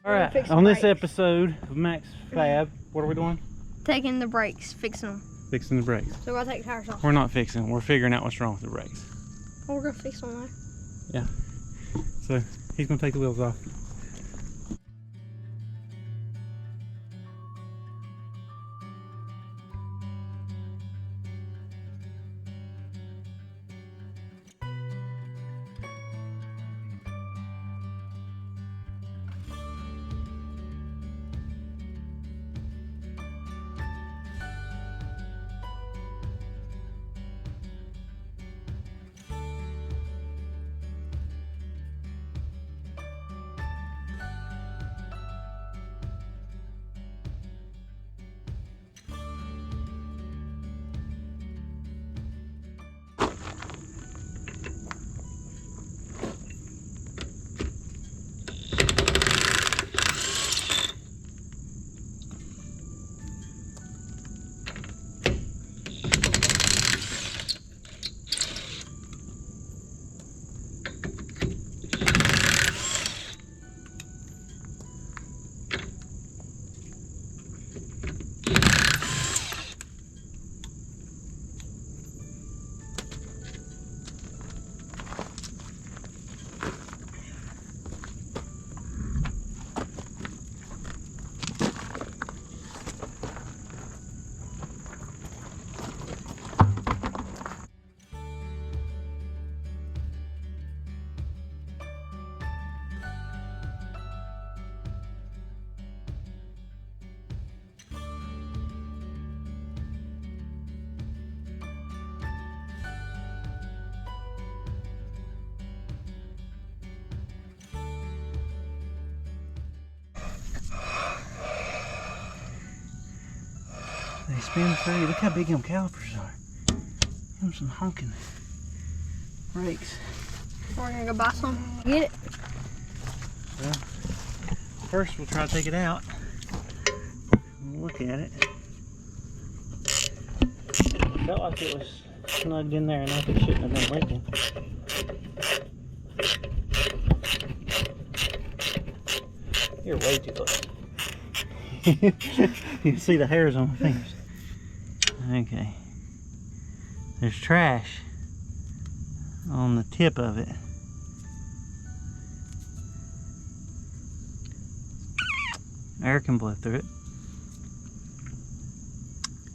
Alright, on this episode of MAXFAB, what are we doing? Taking the brakes, fixing them. Fixing the brakes. So we're gonna take the tires off. We're not fixing them, we're figuring out what's wrong with the brakes. Oh, we're gonna fix them though. Yeah. So he's gonna take the wheels off. They spin free. Look how big them calipers are. Give them some honking brakes. We're gonna go buy some. Get it. Well, first we'll try to take it out. Look at it. Felt like it was snugged in there enough it shouldn't have been leaking. You're way too close. You can see the hairs on my fingers. Okay. There's trash on the tip of it. Air can blow through it.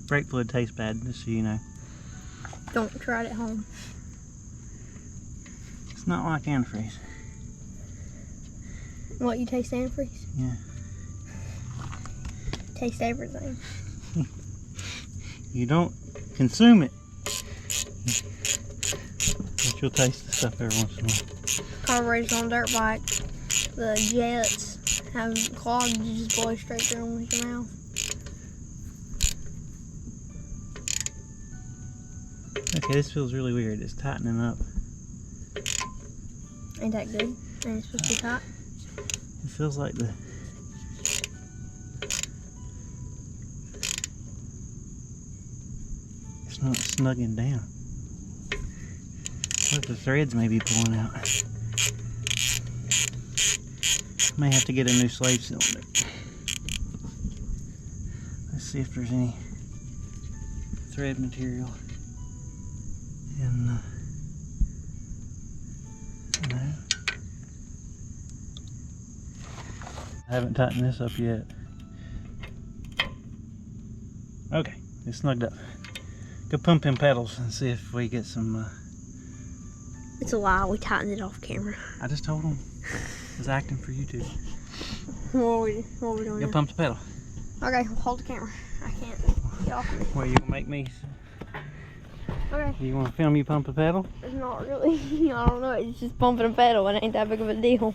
Brake fluid tastes bad, just so you know. Don't try it at home. It's not like antifreeze. What, you taste antifreeze? Yeah. Taste everything. You don't consume it, but you'll taste the stuff every once in a while. Carburetors on dirt bike, the jets have clogged, you just blow straight through them with your mouth. Okay, this feels really weird. It's tightening up. Ain't that good? Ain't it supposed to be tight? It feels like the it's not snugging down. What if the threads may be pulling out? May have to get a new slave cylinder. Let's see if there's any thread material in no. I haven't tightened this up yet. Okay, it's snugged up. Go pump in pedals and see if we get some. It's a lie. We tightened it off camera. I just told him. I was acting for YouTube. What are we doing? Go now? pump the pedal. Okay, hold the camera. I can't get off of it. What, you gonna make me? Okay. You want to film you pump the pedal? It's not really. I don't know. It's just pumping a pedal. It ain't that big of a deal.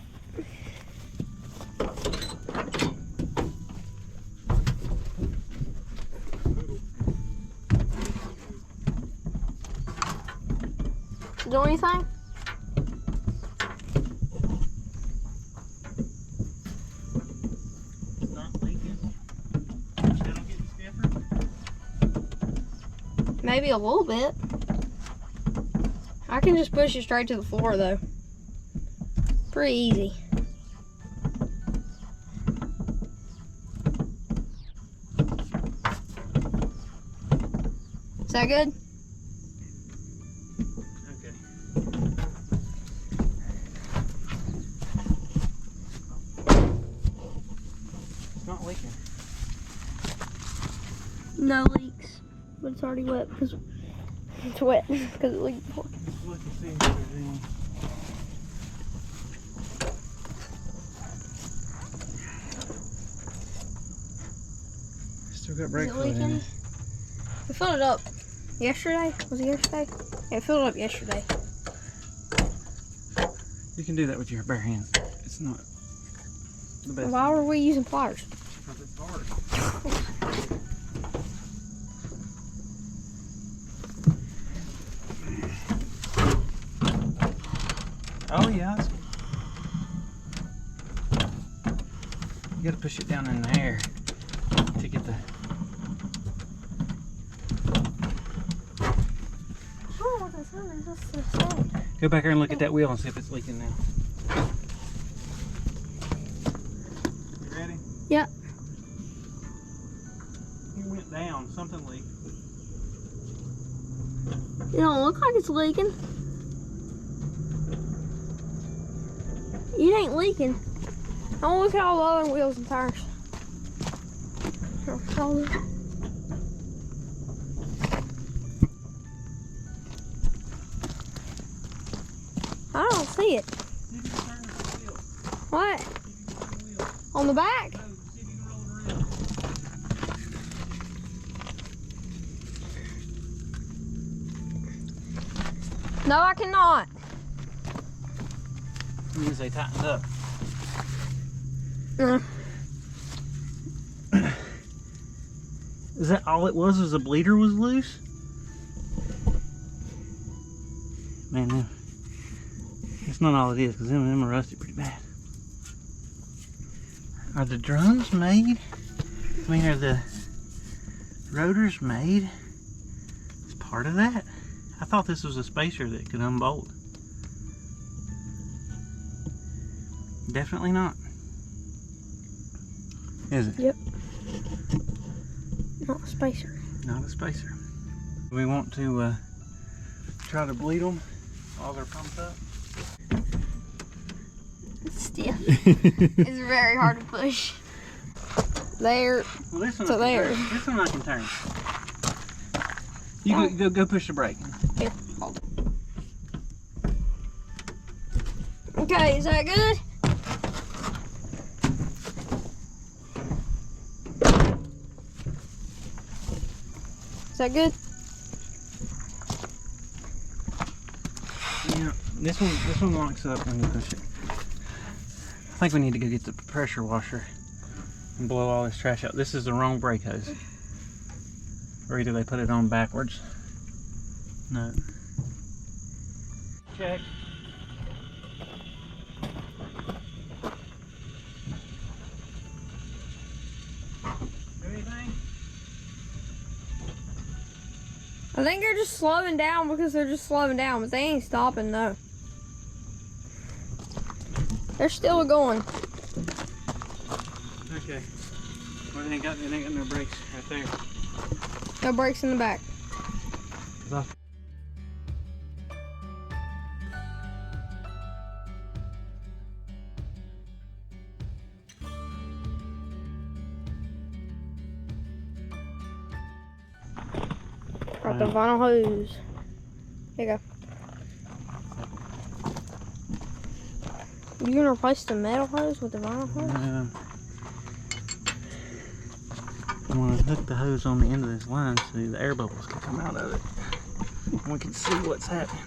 Do anything? It's not leaking. Still getting stiffer? Maybe a little bit. I can just push it straight to the floor though. Pretty easy. Is that good? Okay. It's not leaking. No leaks, but it's already wet because it's wet because it leaked before. Let's look and see if there's any. Still got brake Is it fluid in leaking? it. We filled it up yesterday. Was it yesterday? Yeah, we filled it up yesterday. You can do that with your bare hands. It's not the best. Why were we using pliers? Because it's hard. Oh yeah. You gotta push it down in the air to get the. Oh, what the sound is? That's the sound. Go back there and look at that wheel and see if it's leaking now. You ready? Yeah. It went down. Something leaked. It don't look like it's leaking. It ain't leaking. Oh, look at all the other wheels and tires. I don't see it. See if you can turn the wheel. What? See if you can turn the wheel. On the back? No, see if you can roll it around. No, I cannot. It means they tightened up. Is that all it was? Was the bleeder was loose? Man, no. It's not all it is, because them are rusty pretty bad. Are the drums made? I mean, are the rotors made as part of that? I thought this was a spacer that could unbolt. Definitely not. Is it? Yep. Not a spacer. Not a spacer. We want to try to bleed them while they're pumped up. It's stiff. It's very hard to push. There. Well, this one So I can there. turn. This one I can turn. You go push the brake. Here, hold it. Okay, is that good? Is that good? Yeah, this one locks up when you push it. I think we need to go get the pressure washer and blow all this trash out. This is the wrong brake hose. Or either they put it on backwards. No. Check. Do anything? I think they're just slowing down because they're just slowing down, but they ain't stopping though. They're still going. Okay. Well, they ain't got no brakes right there. No brakes in the back. Got the vinyl hose. Here you go. You gonna replace the metal hose with the vinyl hose? I'm gonna hook the hose on the end of this line so the air bubbles can come out of it. And we can see what's happening.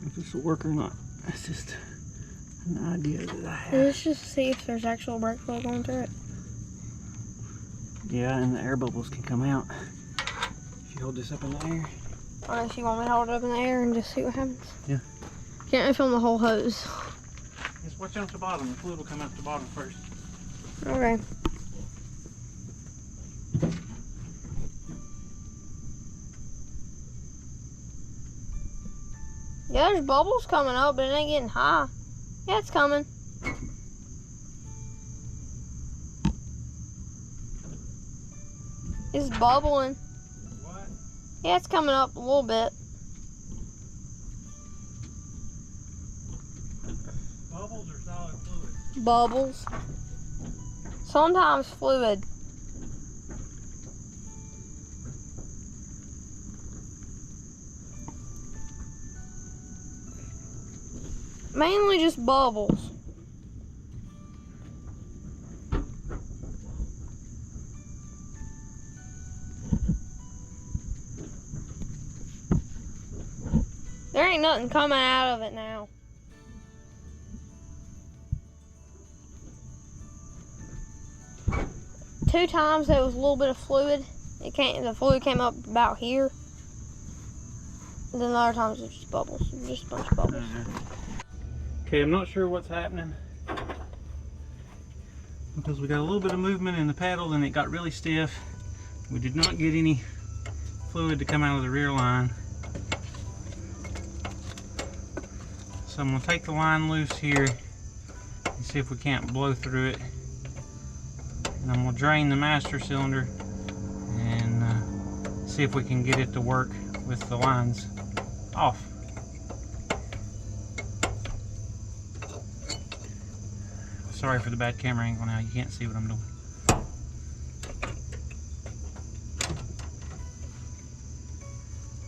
If this will work or not, that's just an idea that I have. Let's just see if there's actual brake fluid going through it. Yeah, and the air bubbles can come out. If you hold this up in the air. Unless you want me to hold it up in the air and just see what happens. Yeah. Can't really film the whole hose. Just watch out the bottom. The fluid will come out the bottom first. Okay. Yeah, there's bubbles coming up, but it ain't getting high. Yeah, it's coming. It's bubbling. What? Yeah, it's coming up a little bit. Bubbles or solid fluid? Bubbles. Sometimes fluid. Mainly just bubbles. There ain't nothing coming out of it now. Two times there was a little bit of fluid. The fluid came up about here. And then the other times it was just bubbles. Just a bunch of bubbles. Okay, I'm not sure what's happening because we got a little bit of movement in the pedal and it got really stiff. We did not get any fluid to come out of the rear line. So I'm going to take the line loose here and see if we can't blow through it. And I'm going to drain the master cylinder and see if we can get it to work with the lines off. Sorry for the bad camera angle now, you can't see what I'm doing.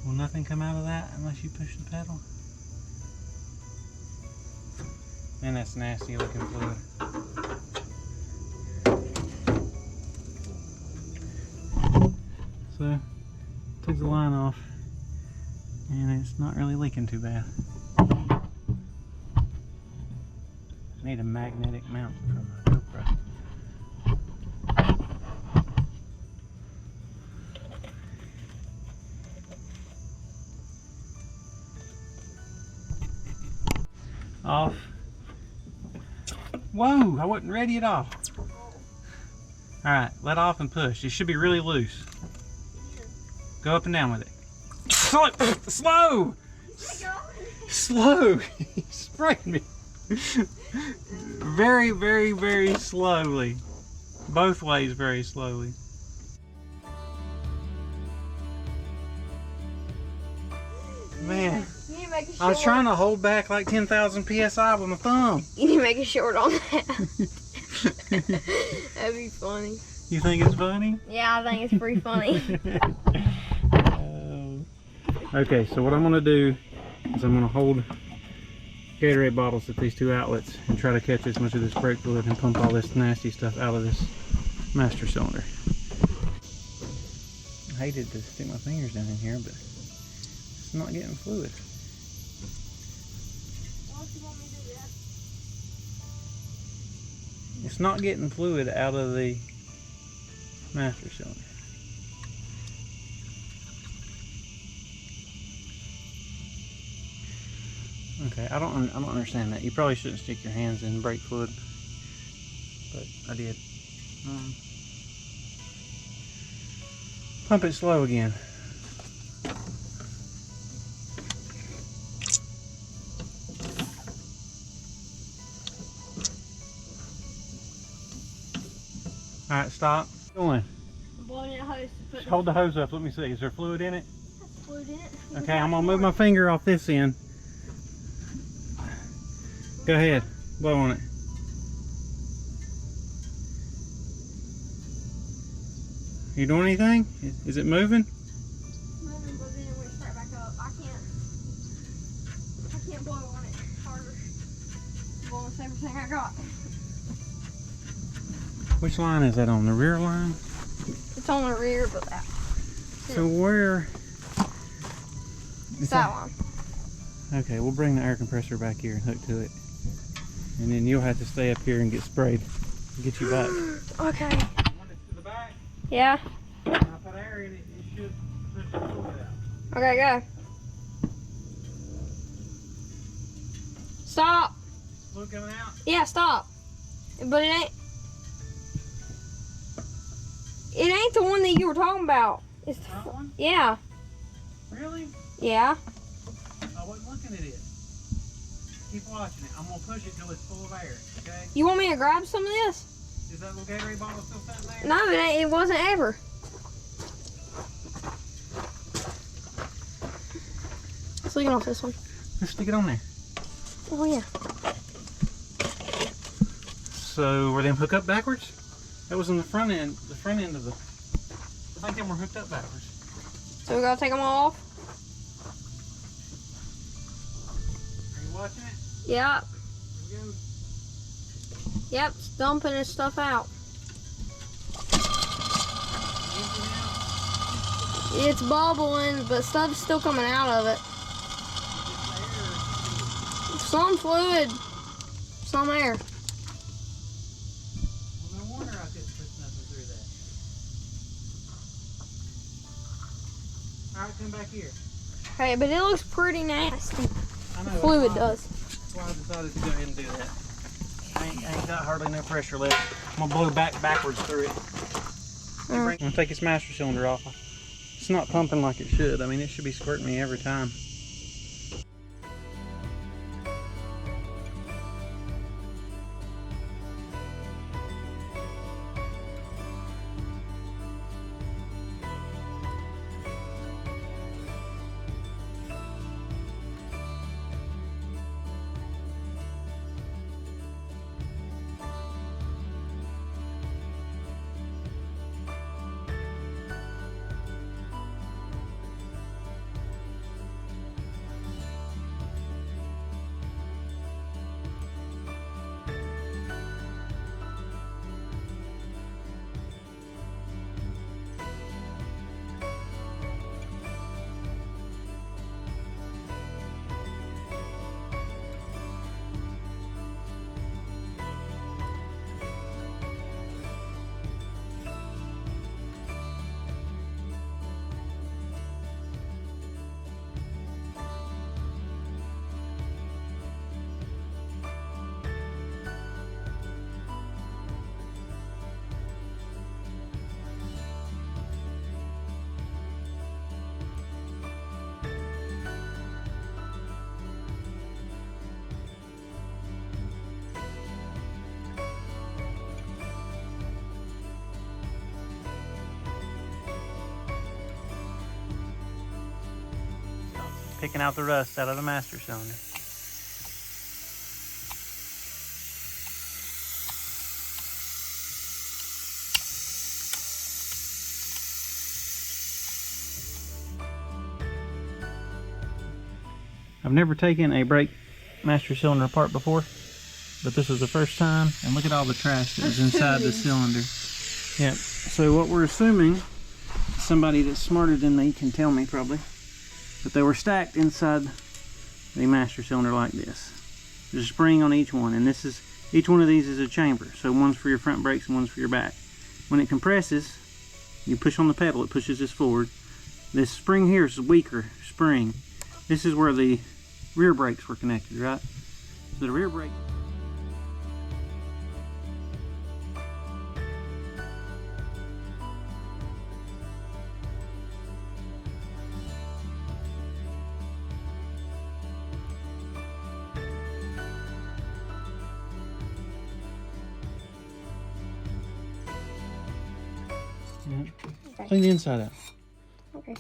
Will nothing come out of that unless you push the pedal? Man, that's nasty looking fluid. So, took the line off and it's not really leaking too bad. I need a magnetic mount from a GoPro. Off. Whoa, I wasn't ready at all. Alright, let off and push. It should be really loose. Go up and down with it. Slow! Slow! Slow! He sprayed me. Very, very, very slowly. Both ways very slowly. Man, I was trying to hold back like 10,000 PSI with my thumb. You need to make a short on that. That'd be funny. You think it's funny? Yeah, I think it's pretty funny. Okay, so what I'm going to do is I'm going to hold Gatorade bottles at these two outlets and try to catch as much of this brake fluid and pump all this nasty stuff out of this master cylinder. I hated to stick my fingers down in here, but it's not getting fluid. It's not getting fluid out of the master cylinder. Okay, I don't understand that. You probably shouldn't stick your hands in brake fluid, but I did. Pump it slow again. All right, stop. Going. I'm blowing a hose to put. Hold the hose up. Let me see. Is there fluid in it? That's fluid in it. Okay, I'm gonna move my finger off this end. Go ahead, blow on it. You doing anything? Is it moving? Moving, but then it went straight back up. I can't blow on it harder. Blowing everything I got. Which line is that on? The rear line? It's on the rear, but that. So where? It's that one. Okay, we'll bring the air compressor back here and hook to it. And then you'll have to stay up here and get sprayed. Get you back. Okay. You want it to the back? Yeah. When I put air in it, it should push the fluid out. Okay, go. Stop. Fluid coming out? Yeah, stop. But it ain't the one that you were talking about. It's the That one? yeah. Really? Yeah. I wasn't looking at it. keep watching it. I'm gonna push it till it's full of air, okay? You want me to grab some of this? Is that little Gatorade bottle still sitting there? No, it wasn't ever. Let's look off this one. Just stick it on there. Oh yeah. So were them hooked up backwards? That was on the front end of the. I think them were hooked up backwards. So we gotta take them all off? Are you watching it? Yep. Here we go. Yep, it's dumping its stuff out. It's bubbling, but stuff's still coming out of it. Some fluid, some air. Well, no wonder I couldn't push nothing through that. Alright, come back here. Hey, but it looks pretty nasty. I know. Fluid does. That's why I decided to go ahead and do that. I ain't got hardly no pressure left. I'm gonna blow backwards through it. I'm gonna take this master cylinder off. It's not pumping like it should. I mean, it should be squirting me every time. Picking out the rust out of the master cylinder. I've never taken a brake master cylinder apart before, but this is the first time, and look at all the trash that was inside the cylinder. Yep, so what we're assuming, somebody that's smarter than me can tell me probably, but they were stacked inside the master cylinder like this. There's a spring on each one, and this is, each one of these is a chamber, so one's for your front brakes and one's for your back. When it compresses, you push on the pedal, it pushes this forward. This spring here is a weaker spring. This is where the rear brakes were connected, right? So the rear brake. Okay. Clean the inside out. Okay.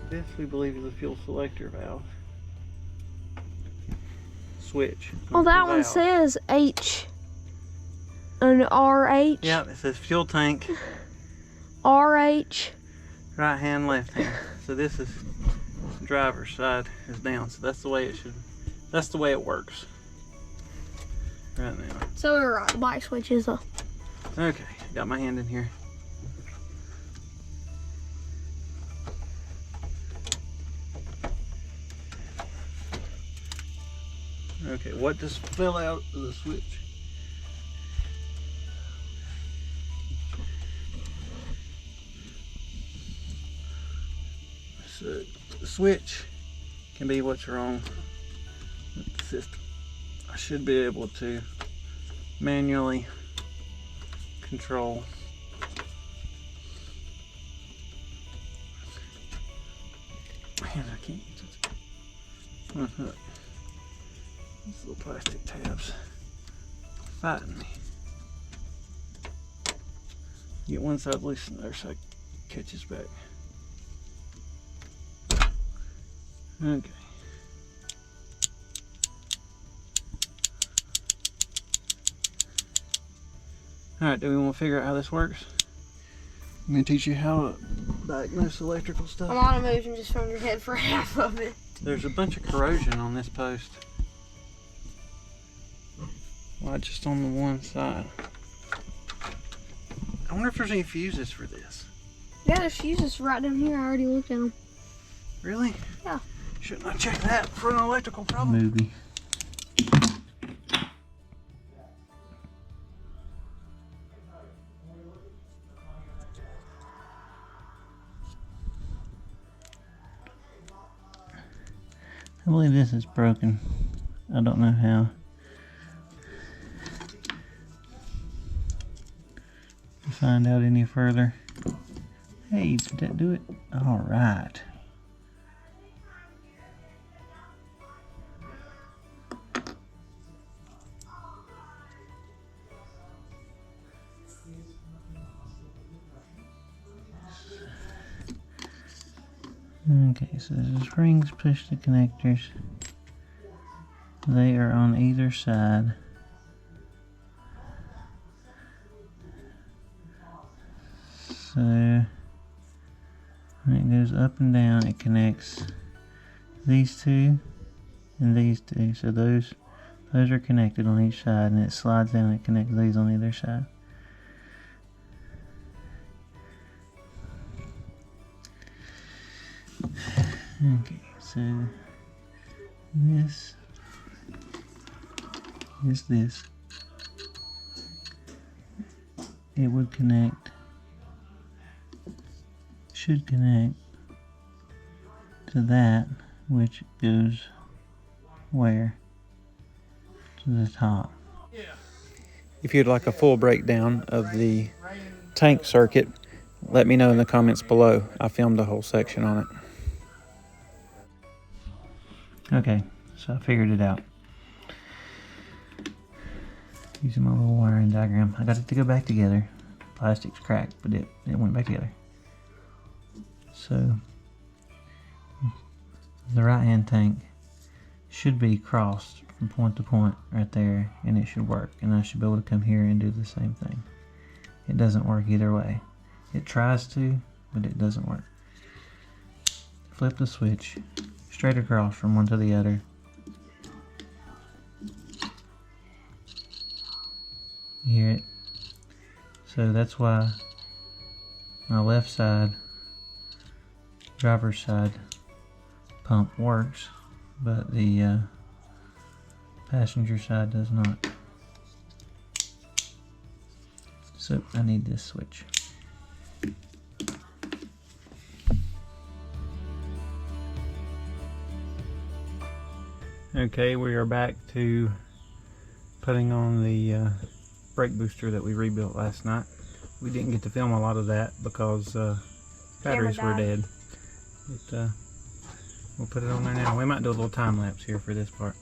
This, we believe, is a fuel selector valve. Switch. Oh, that one says H and RH. Yeah, it says fuel tank. RH. Right hand, left hand. So this is driver's side is down. So that's the way it should. That's the way it works. Right now. So we're right. The bike switch is up. Okay, got my hand in here. Okay, what just fell out of the switch? So switch can be what's wrong with the system. I should be able to manually control. Man, I can't use it. Look. These little plastic tabs fighting me. Get one side loose and the other side catches back. Okay. Alright, do we want to figure out how this works? I'm going to teach you how to diagnose electrical stuff. A lot of motion just from your head for half of it. There's a bunch of corrosion on this post. Why just on the one side? I wonder if there's any fuses for this. Yeah, there's fuses right down here. I already looked at them. Really? Yeah. Shouldn't I check that for an electrical problem? Movie. I believe this is broken. I don't know how. To find out any further. Hey, did that do it? All right. Okay, so the springs push the connectors. They are on either side. So when it goes up and down, it connects these two and these two. So those are connected on each side, and it slides down and connects these on either side. Okay, so this is this. It would connect, should connect to that, which goes where? To the top. If you'd like a full breakdown of the tank circuit, let me know in the comments below. I filmed a whole section on it. Okay, so I figured it out. Using my little wiring diagram. I got it to go back together. Plastic's cracked, but it went back together. So, the right hand tank should be crossed from point to point right there, and it should work. And I should be able to come here and do the same thing. It doesn't work either way. It tries to, but it doesn't work. Flip the switch straight across from one to the other. You hear it? So that's why my left side, driver's side pump works, but the passenger side does not. So I need this switch. Okay, we are back to putting on the brake booster that we rebuilt last night. We didn't get to film a lot of that because batteries were dead. But, we'll put it on there now. We might do a little time lapse here for this part.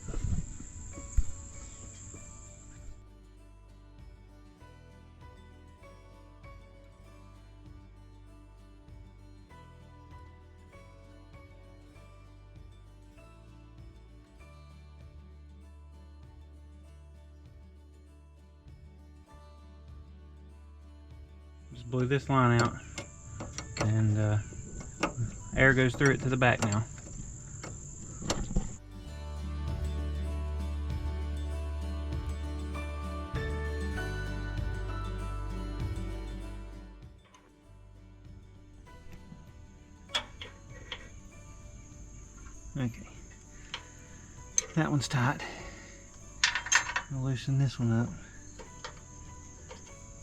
Just blew this line out, and air goes through it to the back now. Okay, that one's tight. I'll loosen this one up.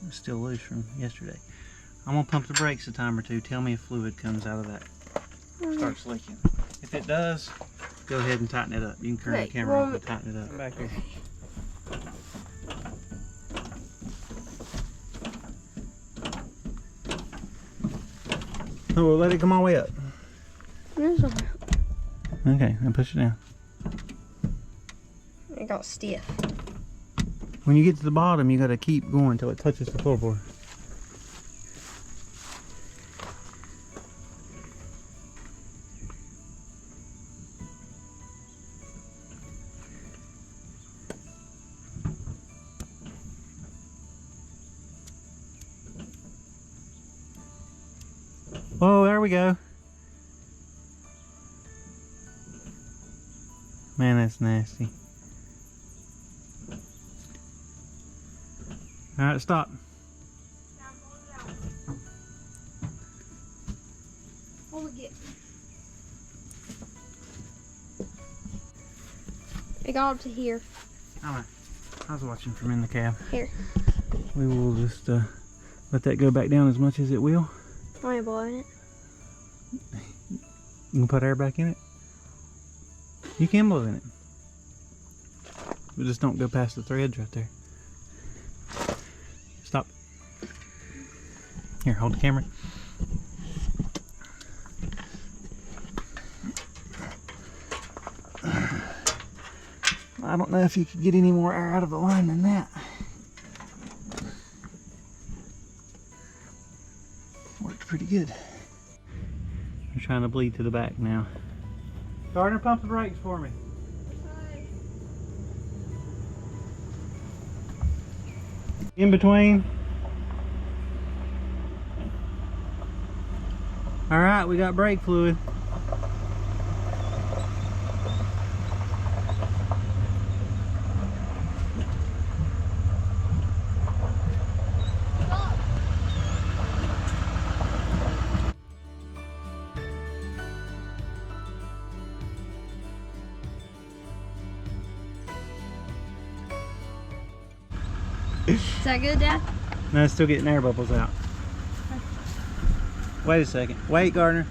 It's still loose from yesterday. I'm gonna pump the brakes a time or two. Tell me if fluid comes out of that. Starts leaking. If it does, go ahead and tighten it up. You can turn the camera off and tighten it up. Come back here. Oh, we'll let it come all the way up. Okay, now push it down. It got stiff. When you get to the bottom, you gotta keep going until it touches the floorboard. Oh, there we go. Man, that's nasty. All right, stop. It got up to here. Alright, I was watching from in the cab. Here. We will just let that go back down as much as it will. I ain't blowing it. You can put air back in it. You can blow in it. But just don't go past the threads right there. Stop. Here, hold the camera. I don't know if you could get any more air out of the line than that. Worked pretty good. I'm trying to bleed to the back now. Gardner, pump the brakes for me. In between. Alright, we got brake fluid. Is that good, Dad? No, it's still getting air bubbles out. Wait a second. Wait, Gardner.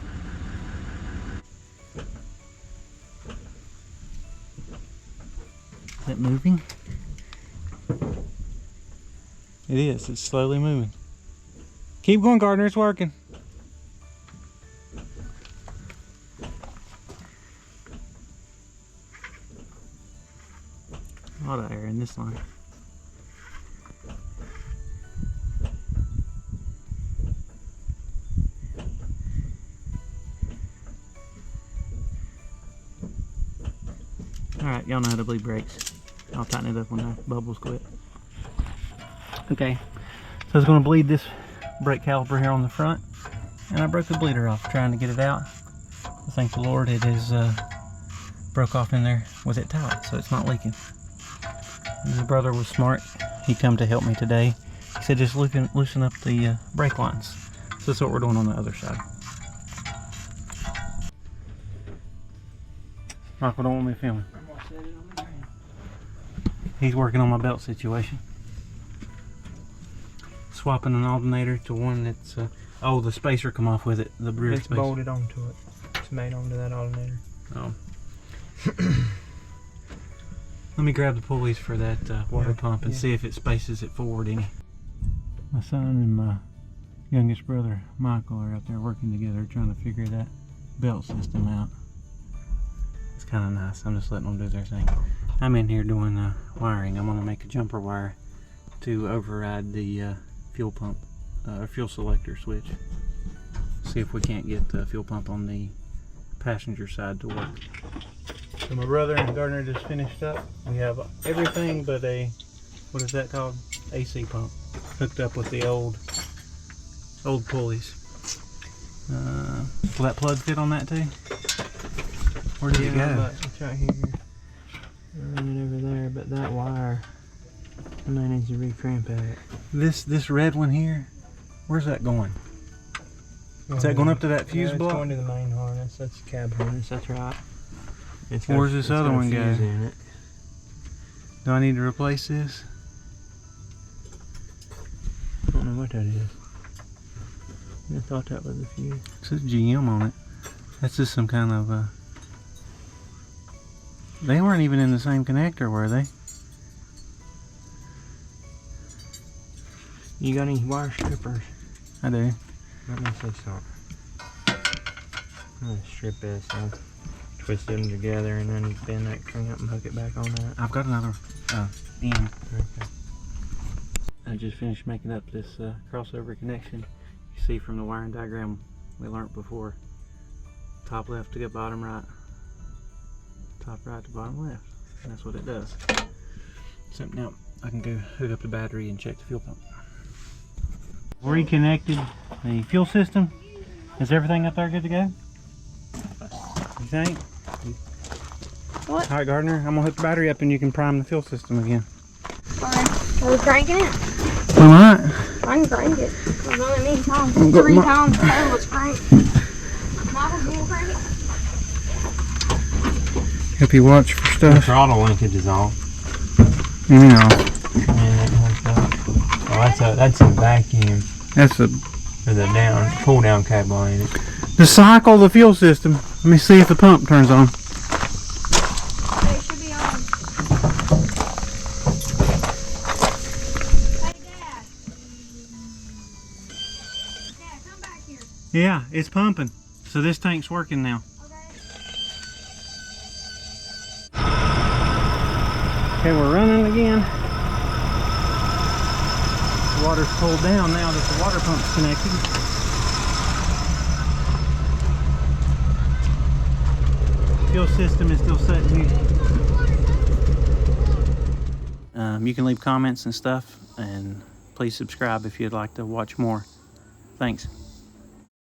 Is it moving? It is. It's slowly moving. Keep going, Gardner. It's working. A lot of air in this line. Alright, y'all know how to bleed brakes. I'll tighten it up when the bubbles quit. Okay, so I was going to bleed this brake caliper here on the front, and I broke the bleeder off trying to get it out. I thank the Lord it is broke off in there with it tight, so it's not leaking. And my brother was smart. He come to help me today. He said just loosen up the brake lines. So that's what we're doing on the other side. Michael, don't want me filming. He's working on my belt situation. Swapping an alternator to one that's, oh, the spacer come off with it, the rear It's spacer. bolted onto it. It's made onto that alternator. Oh. Let me grab the pulleys for that water pump and see if it spaces it forward any. My son and my youngest brother, Michael, are out there working together trying to figure that belt system out. It's kind of nice. I'm just letting them do their thing. I'm in here doing wiring. I'm going to make a jumper wire to override the fuel pump, fuel selector switch. See if we can't get the fuel pump on the passenger side to work. So my brother and Gardner just finished up. We have everything but a, what is that called? AC pump hooked up with the old pulleys. Will that plug fit on that too? Where did it go? It's right here. Run it over there, but that wire, I might need to recramp it. This red one here, where's that going? Is that going up to that fuse block? It's going to the main harness. That's the cab harness. That's right. Where's this other one go? In it. Do I need to replace this? I don't know what that is. I thought that was the fuse. It says GM on it. That's just some kind of They weren't even in the same connector, were they? You got any wire strippers? I do. Let me see some. I'm gonna strip this and twist them together and then bend that clamp and hook it back on that. I've got another end. Okay. I just finished making up this crossover connection. You see from the wiring diagram we learned before. Top left to get bottom right. Top right to bottom left. And that's what it does. So now I can go hook up the battery and check the fuel pump. Reconnected the fuel system. Is everything up there good to go? You think? What? Alright, Gardner, I'm gonna hook the battery up and you can prime the fuel system again. Alright, are we cranking it? We might. I can crank it. I've done it many times. 3 times total was cranked. Michael's gonna crank it. Help you watch for The stuff. throttle linkage is off. You know. And it hooked up. Oh, that's a vacuum That's a for the pull down cable, ain't it? to cycle the fuel system. Let me see if the pump turns on. Okay, it should be on. Hey, Dad. Dad, come back here. Yeah, it's pumping. So this tank's working now. Okay. Okay, we're running again. The water's pulled down now that the water pump's connected. Fuel system is still set here. You can leave comments and stuff, and please subscribe if you'd like to watch more. Thanks.